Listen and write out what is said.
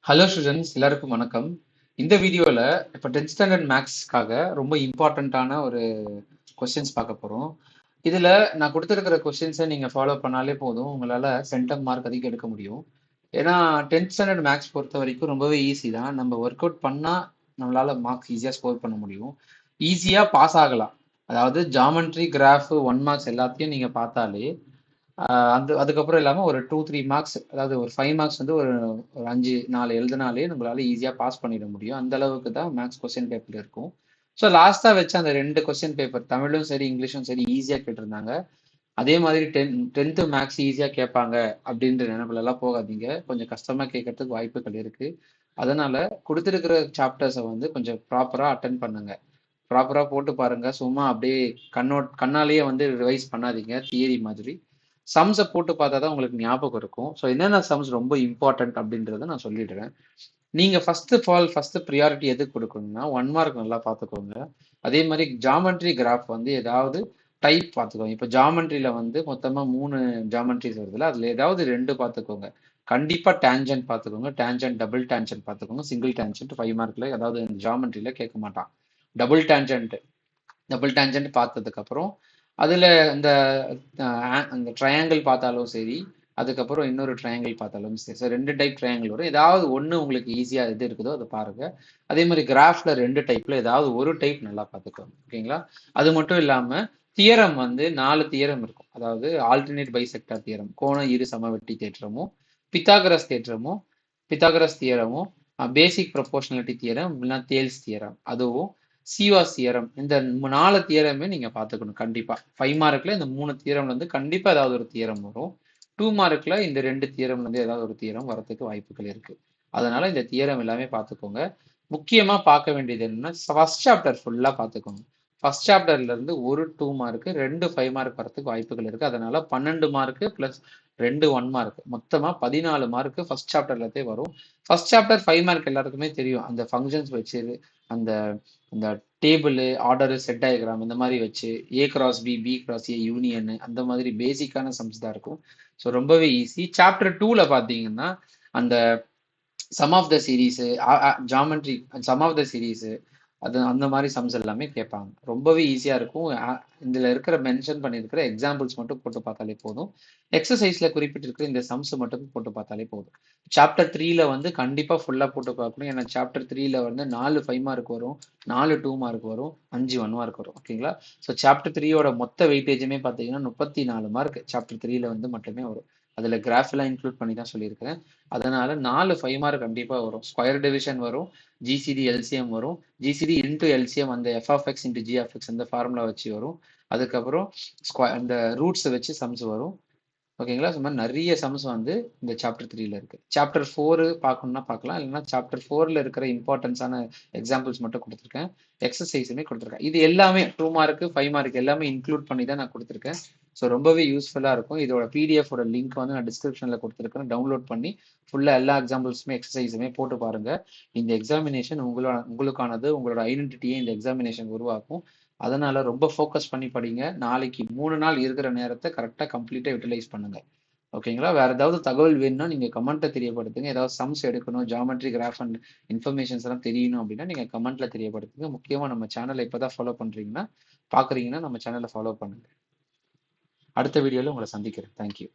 Hello students, எல்லாருக்கும் வணக்கம். இந்த வீடியோவில் இப்போ 10th ஸ்டாண்டர்ட் மேக்ஸ்க்காக ரொம்ப இம்பார்ட்டண்ட்டான ஒரு கொஸ்டின்ஸ் பார்க்க போகிறோம். இதில் நான் கொடுத்துருக்கிற கொஸ்டின்ஸை நீங்கள் ஃபாலோ பண்ணாலே போதும், உங்களால் சென்டம் மார்க் அதிகம் எடுக்க முடியும். ஏன்னா 10th ஸ்டாண்டர்ட் மேக்ஸ் பொறுத்த வரைக்கும் ரொம்பவே ஈஸி தான். நம்ம ஒர்க் அவுட் பண்ணால் நம்மளால் மார்க்ஸ் ஈஸியாக ஸ்கோர் பண்ண முடியும். ஈஸியாக பாஸ் ஆகலாம். அதாவது ஜாமெண்ட்ரி, கிராஃபு, 1 மார்க்ஸ் எல்லாத்தையும் நீங்கள் பார்த்தாலே அதுக்கப்புறம் இல்லாமல் ஒரு 2-3 மார்க்ஸ், அதாவது ஒரு 5 மார்க்ஸ் வந்து ஒரு ஒரு 5-4 எழுதினாலே நம்மளால ஈஸியாக பாஸ் பண்ணிட முடியும். அந்த அளவுக்கு தான் மேக்ஸ் கொஸ்டின் பேப்பர் இருக்கும். ஸோ லாஸ்ட்டாக வச்ச அந்த 2 கொஸ்டின் பேப்பர், தமிழும் சரி இங்கிலீஷும் சரி, ஈஸியாக கேட்டிருந்தாங்க. அதே மாதிரி 10th மேக்ஸ் ஈஸியாக கேட்பாங்க அப்படின்ற நினைப்புலலாம் போகாதீங்க. கொஞ்சம் கஷ்டமாக கேட்கறதுக்கு வாய்ப்புகள் இருக்குது. அதனால கொடுத்துருக்கிற சாப்டர்ஸை வந்து கொஞ்சம் ப்ராப்பராக அட்டன் பண்ணுங்க. ப்ராப்பராக போட்டு பாருங்க. சும்மா அப்படியே கண்ணாலேயே வந்து ரிவைஸ் பண்ணாதீங்க தியரி மாதிரி. சம்ஸை போட்டு பார்த்தா தான் உங்களுக்கு ஞாபகம் இருக்கும். ஸோ என்னென்ன சம்ஸ் ரொம்ப இம்பார்ட்டன்ட் அப்படின்றத நான் சொல்லிடுறேன். நீங்கள் ஃபஸ்ட்டு ப்ரியாரிட்டி எதுக்கு கொடுக்கணும்னா 1 மார்க் நல்லா பார்த்துக்கோங்க. அதே மாதிரி ஜாமெண்ட்ரி கிராஃப் வந்து ஏதாவது டைப் பார்த்துக்கோங்க. இப்போ ஜாமெண்ட்ரியில் வந்து மொத்தமாக 3 ஜாமெண்ட்ரிஸ் வருதுல்ல, அதில் ஏதாவது 2 பார்த்துக்கோங்க. கண்டிப்பாக டேஞ்சன்ட் பார்த்துக்கோங்க. டேஞ்சன்ட், டபுள் டேஞ்சன்ட் பார்த்துக்கோங்க. சிங்கிள் டேஞ்சன்ட் 5 மார்க்கில், அதாவது ஜாமெண்ட்ரியில் கேட்க மாட்டான். டபுள் டேஞ்சன்ட் பார்த்ததுக்கப்புறம் அதில் இந்த அந்த ட்ரையாங்கிள் பார்த்தாலும் சரி, அதுக்கப்புறம் இன்னொரு ட்ரையாங்கிள் பார்த்தாலும் சரி. ஸோ 2 டைப் ட்ரையாங்கிள் வரும். ஏதாவது ஒன்று உங்களுக்கு ஈஸியாக எது இருக்குதோ அதை பாருங்க. அதே மாதிரி கிராஃப்ல 2 டைப்ல ஏதாவது ஒரு டைப் நல்லா பார்த்துக்கோங்க. ஓகேங்களா? அது மட்டும் இல்லாமல் தியரம் வந்து 4 தியரம் இருக்கும். அதாவது ஆல்டர்னேட் பைசெக்டார் தியரம், கோண இரு சமவெட்டி தேற்றமும், பித்தாகரஸ் தியரமும், பேசிக் ப்ரொபோர்ஷனாலிட்டி தியரம், இல்லைன்னா தேல்ஸ் தியரம், அதுவும் சிவாஸ் தியரம். இந்த 4 தியரமே நீங்க பார்த்துக்கணும் கண்டிப்பா. 5 மார்க்ல இந்த 3 தியரம்ல இருந்து கண்டிப்பா ஏதாவது ஒரு தியரம் வரும். 2 மார்க்ல இந்த 2 தியரம்ல இருந்து ஏதாவது ஒரு தியரம் வரதுக்கு வாய்ப்புகள் இருக்கு. அதனால இந்த தியரம் எல்லாமே பார்த்துக்கோங்க. முக்கியமா பார்க்க வேண்டியது என்னன்னா, ஃபர்ஸ்ட் சாப்டர் ஃபுல்லா பார்த்துக்கோங்க. ஃபர்ஸ்ட் சாப்டர்ல இருந்து ஒரு 2 மார்க், 2 5 மார்க் வரதுக்கு வாய்ப்புகள் இருக்கு. அதனால 12 மார்க் பிளஸ் 2 1 மார்க், மொத்தமா 14 மார்க் ஃபர்ஸ்ட் சாப்டர்லதே வரும். ஃபர்ஸ்ட் சாப்டர் 5 மார்க் எல்லாருக்குமே தெரியும். அந்த ஃபங்க்ஷன்ஸ் வச்சு, அந்த அந்த டேபிள், ஆர்டர், செட் டயக்ராம் இந்த மாதிரி வச்சு, A cross B, B cross A, union, அந்த மாதிரி பேசிக்கான சம்ஸ் தான் இருக்கும். ஸோ ரொம்பவே ஈஸி. சாப்டர் 2ல பார்த்தீங்கன்னா அந்த sum of the series, geometry sum of the series, அது அந்த மாதிரி சம்ஸ் எல்லாமே கேட்பாங்க. ரொம்பவே ஈஸியாக இருக்கும். இதில் இருக்கிற மென்ஷன் பண்ணியிருக்கிற எக்ஸாம்பிள்ஸ் மட்டும் போட்டு பார்த்தாலே போதும். எக்ஸசைஸில் குறிப்பிட்டிருக்கிற இந்த சம்ஸ் மட்டும் போட்டு பார்த்தாலே போதும். சாப்டர் 3ல வந்து கண்டிப்பாக ஃபுல்லாக போட்டு பார்க்கணும். ஏன்னா சாப்டர் 3ல வந்து 4 5 மார்க் வரும், 4 2 மார்க் வரும், 5 1 மார்க் வரும். ஓகேங்களா? ஸோ சாப்டர் 3யோட மொத்த வெயிட்டேஜுமே பார்த்தீங்கன்னா 34 மார்க் சாப்டர் 3ல வந்து மட்டுமே வரும். அதில் கிராஃப் எல்லாம் இன்க்ளூட் பண்ணி தான் சொல்லியிருக்கிறேன். அதனால 4 5 மார்க் கண்டிப்பாக வரும். ஸ்கொயர் டிவிஷன் வரும், ஜிசிடி எல்சிஎம் வரும், ஜிசிடி இன்டூ எல்சிஎம் அந்த எஃப்ஆஃப்எக்ஸ் இன்டூ ஜிஎஃப்எக்ஸ் அந்த ஃபார்முலா வச்சு வரும். அதுக்கப்புறம் அந்த ரூட்ஸை வச்சு சம்ஸ் வரும். ஓகேங்களா? ஸோ மாதிரி நிறைய சம்ஸ் வந்து இந்த சாப்டர் 3ல இருக்கு. சாப்டர் 4 பார்க்கணும்னா பார்க்கலாம், இல்லைன்னா சாப்டர் 4ல இருக்கிற இம்பார்ட்டன்ஸான எக்ஸாம்பிள்ஸ் மட்டும் கொடுத்துருக்கேன். எக்ஸசைஸுமே கொடுத்துருக்கேன். இது எல்லாமே 2 மார்க் 5 மார்க் எல்லாமே இன்க்ளூட் பண்ணி தான் நான் கொடுத்துருக்கேன். ஸோ ரொம்பவே யூஸ்ஃபுல்லாக இருக்கும். இதோட பிடிஎஃபோட லிங்க் வந்து நான் டிஸ்கிரிப்ஷனில் கொடுத்துருக்கேன். டவுன்லோட் பண்ணி ஃபுல்லாக எல்லா எக்ஸாம்பிள்ஸுமே எக்ஸசைஸுமே போட்டு பாருங்க. இந்த எக்ஸாமினேஷன் உங்களுக்கானது. உங்களோட ஐடென்டிட்டியை இந்த எக்ஸாமினேஷன் உருவாக்கும். அதனால ரொம்ப ஃபோக்கஸ் பண்ணி படிங்க. நாளைக்கு 3 நாள் இருக்கிற நேரத்தை கரெக்டாக கம்ப்ளீட்டாக யூட்டிலைஸ் பண்ணுங்க. ஓகேங்களா? வேற ஏதாவது தகவல் வேணும்னா நீங்க கமெண்ட்ல தெரியப்படுத்துங்க. ஏதாவது சம்ஸ் எடுக்கணும், ஜாமெட்ரி, கிராஃப் அண்ட் இன்ஃபர்மேஷன்ஸ் எல்லாம் தெரியணும் அப்படின்னா நீங்க கமெண்ட்ல தெரியப்படுத்துங்க. முக்கியமா நம்ம சேனலை இப்பதான் ஃபாலோ பண்றீங்கன்னா, பாக்குறீங்கன்னா நம்ம சேனலை ஃபாலோ பண்ணுங்க. அடுத்த வீடியோல உங்களை சந்திக்கிறேன். தேங்க்யூ.